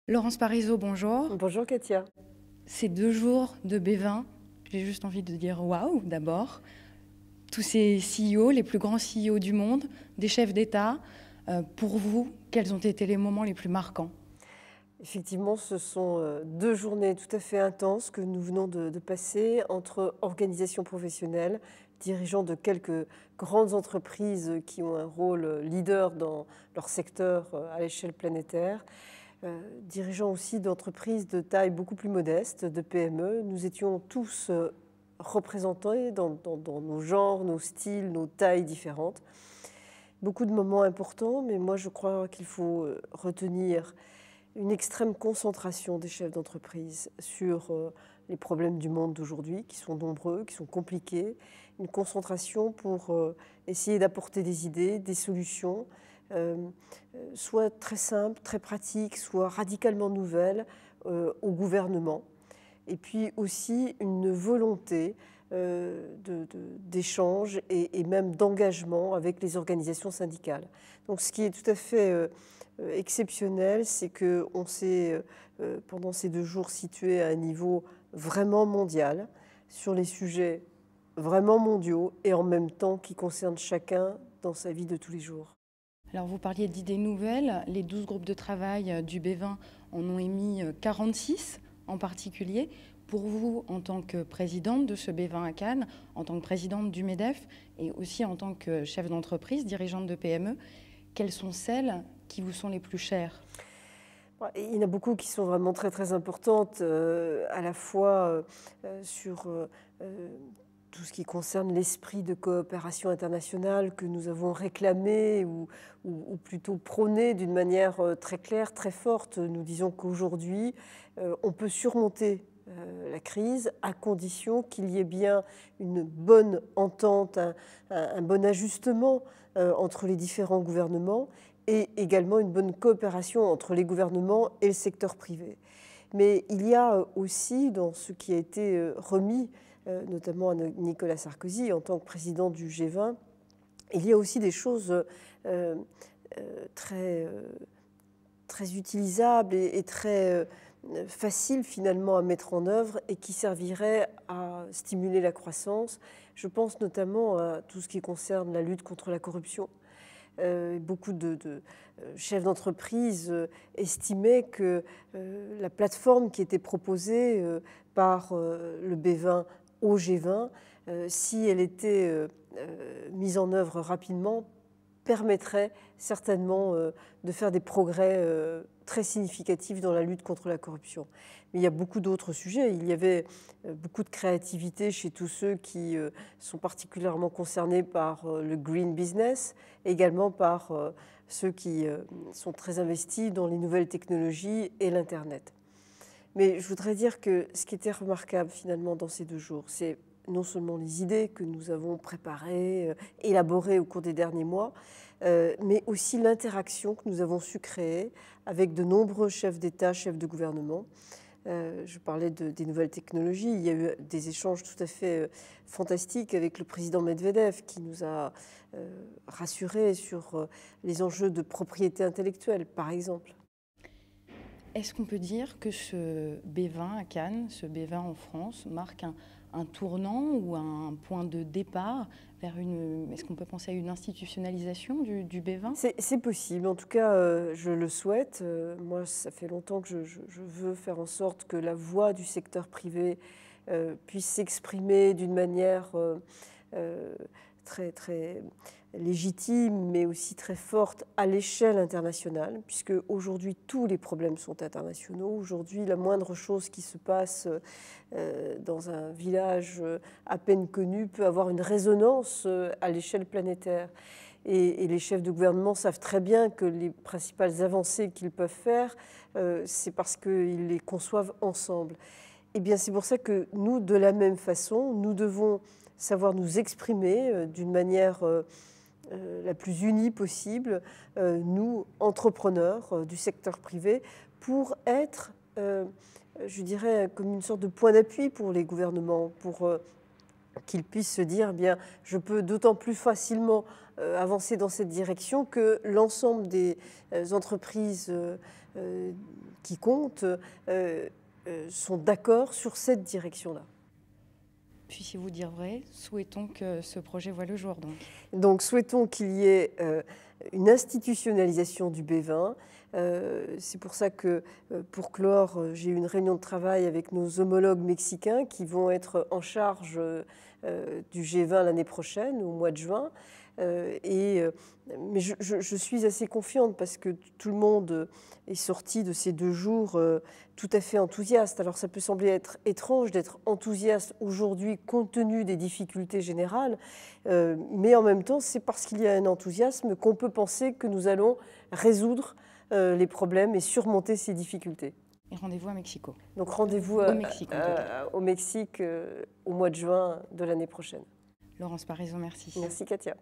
Laurence Parisot, bonjour. Bonjour Katia. Ces 2 jours de B20, j'ai juste envie de dire waouh d'abord. Tous ces CEO, les plus grands CEO du monde, des chefs d'État, pour vous, quels ont été les moments les plus marquants? Effectivement, ce sont 2 journées tout à fait intenses que nous venons de passer entre organisations professionnelles, dirigeants de quelques grandes entreprises qui ont un rôle leader dans leur secteur à l'échelle planétaire, dirigeants aussi d'entreprises de taille beaucoup plus modeste, de PME. Nous étions tous représentés dans nos genres, nos styles, nos tailles différentes. Beaucoup de moments importants, mais moi je crois qu'il faut retenir une extrême concentration des chefs d'entreprise sur les problèmes du monde d'aujourd'hui, qui sont nombreux, qui sont compliqués. Une concentration pour essayer d'apporter des idées, des solutions, soit très simples, très pratiques, soit radicalement nouvelles au gouvernement. Et puis aussi une volonté d'échange et même d'engagement avec les organisations syndicales. Donc ce qui est tout à fait exceptionnel, c'est qu'on s'est, pendant ces 2 jours, situé à un niveau vraiment mondial, sur les sujets vraiment mondiaux et en même temps qui concernent chacun dans sa vie de tous les jours. Alors vous parliez d'idées nouvelles, les 12 groupes de travail du B20 en ont émis 46 en particulier. Pour vous, en tant que présidente de ce B20 à Cannes, en tant que présidente du MEDEF et aussi en tant que chef d'entreprise, dirigeante de PME, quelles sont celles qui vous sont les plus chères? Il y en a beaucoup qui sont vraiment très très importantes, à la fois sur tout ce qui concerne l'esprit de coopération internationale que nous avons réclamé ou plutôt prôné d'une manière très claire, très forte. Nous disons qu'aujourd'hui, on peut surmonter la crise à condition qu'il y ait bien une bonne entente, un bon ajustement entre les différents gouvernements et également une bonne coopération entre les gouvernements et le secteur privé. Mais il y a aussi, dans ce qui a été remis, notamment à Nicolas Sarkozy en tant que président du G20, il y a aussi des choses très, très utilisables et très faciles finalement à mettre en œuvre et qui serviraient à stimuler la croissance. Je pense notamment à tout ce qui concerne la lutte contre la corruption. Beaucoup de chefs d'entreprise estimaient que la plateforme qui était proposée par le B20 au G20, si elle était mise en œuvre rapidement, permettrait certainement de faire des progrès très significatifs dans la lutte contre la corruption. Mais il y a beaucoup d'autres sujets. Il y avait beaucoup de créativité chez tous ceux qui sont particulièrement concernés par le green business, également par ceux qui sont très investis dans les nouvelles technologies et l'Internet. Mais je voudrais dire que ce qui était remarquable finalement dans ces 2 jours, c'est non seulement les idées que nous avons préparées, élaborées au cours des derniers mois, mais aussi l'interaction que nous avons su créer avec de nombreux chefs d'État, chefs de gouvernement. Je parlais des nouvelles technologies. Il y a eu des échanges tout à fait fantastiques avec le président Medvedev qui nous a rassurés sur les enjeux de propriété intellectuelle, par exemple. Est-ce qu'on peut dire que ce B20 à Cannes, ce B20 en France, marque un tournant ou un point de départ vers une... Est-ce qu'on peut penser à une institutionnalisation du B20? C'est possible, en tout cas je le souhaite. Moi, ça fait longtemps que je veux faire en sorte que la voix du secteur privé puisse s'exprimer d'une manière très, très légitime, mais aussi très forte à l'échelle internationale, puisque aujourd'hui tous les problèmes sont internationaux. Aujourd'hui, la moindre chose qui se passe dans un village à peine connu peut avoir une résonance à l'échelle planétaire. Et les chefs de gouvernement savent très bien que les principales avancées qu'ils peuvent faire, c'est parce qu'ils les conçoivent ensemble. Eh bien, c'est pour ça que nous, de la même façon, nous devons savoir nous exprimer d'une manière la plus unie possible, nous, entrepreneurs du secteur privé, pour être, je dirais, comme une sorte de point d'appui pour les gouvernements, pour qu'ils puissent se dire, eh bien, je peux d'autant plus facilement avancer dans cette direction que l'ensemble des entreprises qui comptent sont d'accord sur cette direction-là. Puissiez-vous dire vrai, souhaitons que ce projet voie le jour. Donc souhaitons qu'il y ait une institutionnalisation du B20. C'est pour ça que, pour clore, j'ai eu une réunion de travail avec nos homologues mexicains qui vont être en charge du G20 l'année prochaine, au mois de juin. Mais je suis assez confiante parce que tout le monde est sorti de ces 2 jours tout à fait enthousiaste. Alors ça peut sembler être étrange d'être enthousiaste aujourd'hui compte tenu des difficultés générales, mais en même temps c'est parce qu'il y a un enthousiasme qu'on peut penser que nous allons résoudre les problèmes et surmonter ces difficultés. Et rendez-vous à Mexico. Donc rendez-vous au Mexique au mois de juin de l'année prochaine. Laurence Parisot, merci. Merci Katia.